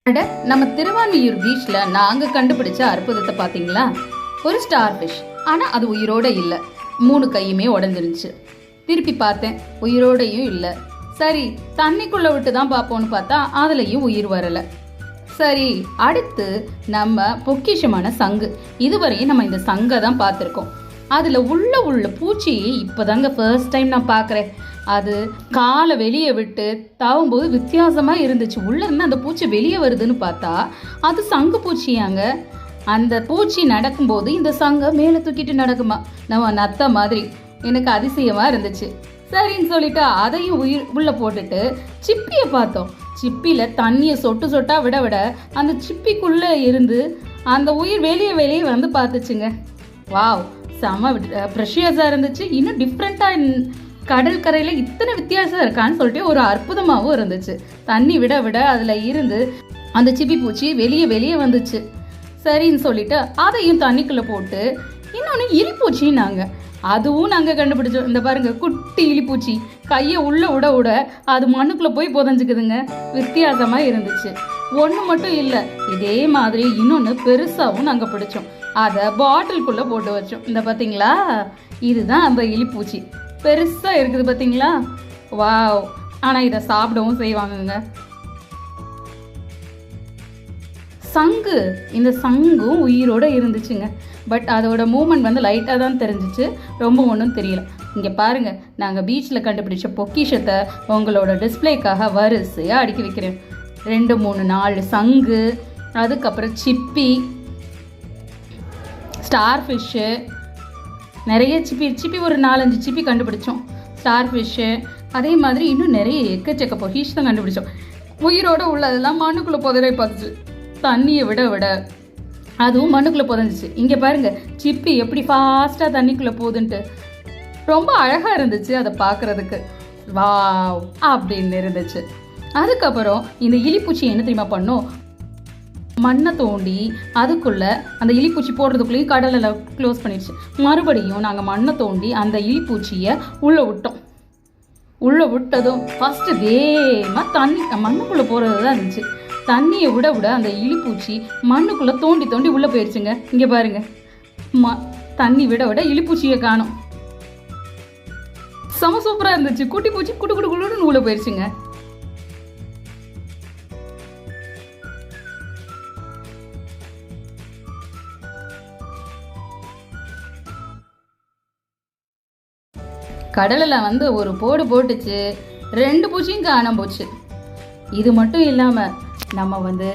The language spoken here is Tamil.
அட, நம்ம திருவான்மியூர் பீச்ல நாங்க கண்டுபிடிச்ச அற்புதத்தை பாத்தீங்களா? ஒரு ஸ்டார் ஃபிஷ். ஆனா அது உயிரோட இல்ல. 3 கையுமே உடஞ்சிருச்சு. திருப்பி பார்த்தேன், உயிரோடையும் இல்ல. சரி, தண்ணிக்குள்ள விட்டு தான் பார்ப்போம்னு பார்த்தா அதுலயும் உயிர் வரல. சரி, அடுத்து நம்ம பொக்கிஷமான சங்கு. இதுவரையும் நம்ம இந்த சங்கை தான் பார்த்துருக்கோம். அதில் உள்ள பூச்சியை இப்போதாங்க ஃபர்ஸ்ட் டைம் நான் பார்க்குறேன். அது காலை வெளியே விட்டு தாவும்போது வித்தியாசமாக இருந்துச்சு. உள்ளேருந்து அந்த பூச்சி வெளியே வருதுன்னு பார்த்தா அது சங்கு பூச்சியாங்க. அந்த பூச்சி நடக்கும்போது இந்த சங்கை மேலே தூக்கிட்டு நடக்குமா, நம்ம நத்த மாதிரி. எனக்கு அதிசயமாக இருந்துச்சு. சரின்னு சொல்லிட்டு அதையும் உள்ளே போட்டுட்டு சிப்பியை பார்த்தோம். சிப்பியில் தண்ணியை சொட்டு சொட்டா விட விட அந்த சிப்பிக்குள்ளே இருந்து அந்த உயிர் வெளியே வந்து பார்த்துச்சுங்க. வாவ், செம ப்ரெஷியஸாக இருந்துச்சு. இன்னும் டிஃப்ரெண்ட்டாக கடல் கரையில் இத்தனை வித்தியாசம் இருக்கான்னு சொல்லிட்டு ஒரு அற்புதமாகவும் இருந்துச்சு. தண்ணி விட விட அதில் இருந்து அந்த சிப்பி பூச்சி வெளியே வந்துச்சு. சரின்னு சொல்லிட்டு அதையும் தண்ணிக்குள்ளே போட்டு இன்னொன்று இலிப்பூச்சின்னாங்க. அதுவும் நாங்கள் கண்டுபிடிச்சோம். இந்த பாருங்க, குட்டி இலிப்பூச்சி கையை உள்ளே விட அது மண்ணுக்குள்ளே போய் புதஞ்சுக்குதுங்க. வித்தியாசமாக இருந்துச்சு. ஒன்று மட்டும் இல்லை, இதே மாதிரி இன்னொன்று பெருசாகவும் நாங்கள் பிடிச்சோம். அதை பாட்டிலுக்குள்ளே போட்டு வச்சோம். இந்த பார்த்தீங்களா, இதுதான் அந்த இலிப்பூச்சி. பெருசாக இருக்குது பார்த்தீங்களா? வாவ். ஆனால் இதை சாப்பிடவும் செய்வாங்கங்க. சங்கு, இந்த சங்கும் உயிரோடு இருந்துச்சுங்க. பட் அதோட மூமெண்ட் வந்து லைட்டாக தான் தெரிஞ்சிச்சு, ரொம்ப ஒன்றும் தெரியல. இங்கே பாருங்கள், நாங்கள் பீச்சில் கண்டுபிடிச்ச பொக்கிஷத்தை உங்களோட டிஸ்பிளேக்காக வரிசையாக அடுக்கி வைக்கிறேன். 2, 3, 4 சங்கு, அதுக்கப்புறம் சிப்பி, ஸ்டார் ஃபிஷ்ஷு, நிறைய சிப்பி ஒரு 4-5 சிப்பி கண்டுபிடிச்சோம். ஸ்டார் ஃபிஷ்ஷு, அதே மாதிரி இன்னும் நிறைய எக்கச்சக்க பொக்கிஷ் தான் கண்டுபிடிச்சோம். உயிரோடு உள்ளதெல்லாம் மண்ணுக்குள்ளே புதரை பார்த்துச்சு. தண்ணியை விட அதுவும் மண்ணுக்குள்ளே புதஞ்சிச்சு. இங்கே பாருங்கள், சிப்பி எப்படி ஃபாஸ்ட்டாக தண்ணிக்குள்ளே போகுதுன்ட்டு ரொம்ப அழகாக இருந்துச்சு அதை பார்க்குறதுக்கு. வாவ் அப்படின்னு இருந்துச்சு. அதுக்கப்புறம் இந்த இலிப்பூச்சி என்ன தெரியுமா பண்ணோம், மண்ணை தோண்டி அதுக்குள்ளே அந்த இலிப்பூச்சி போடுறதுக்குள்ளேயும் கடலில் க்ளோஸ் பண்ணிடுச்சு. மறுபடியும் நாங்கள் மண்ணை தோண்டி அந்த இலிப்பூச்சியை உள்ளே விட்டோம். உள்ளே விட்டதும் ஃபஸ்ட்டு வேகமாக தண்ணி மண்ணுக்குள்ளே போகிறது தான் இருந்துச்சு. தண்ணியை விட அந்த இலிப்பூச்சி மண்ணுக்குள்ளே தோண்டி உள்ளே போயிடுச்சுங்க. இங்கே பாருங்கள், தண்ணி விட இலிப்பூச்சியை காணோம். செம சூப்பராக இருந்துச்சு. குட்டி பூச்சி குடுன்னு உள்ளே போயிடுச்சுங்க. கடலில் வந்து ஒரு போட்டுச்சு, 2 பூச்சியும் காணாம போச்சு. இது மட்டும் இல்லாமல் நம்ம வந்து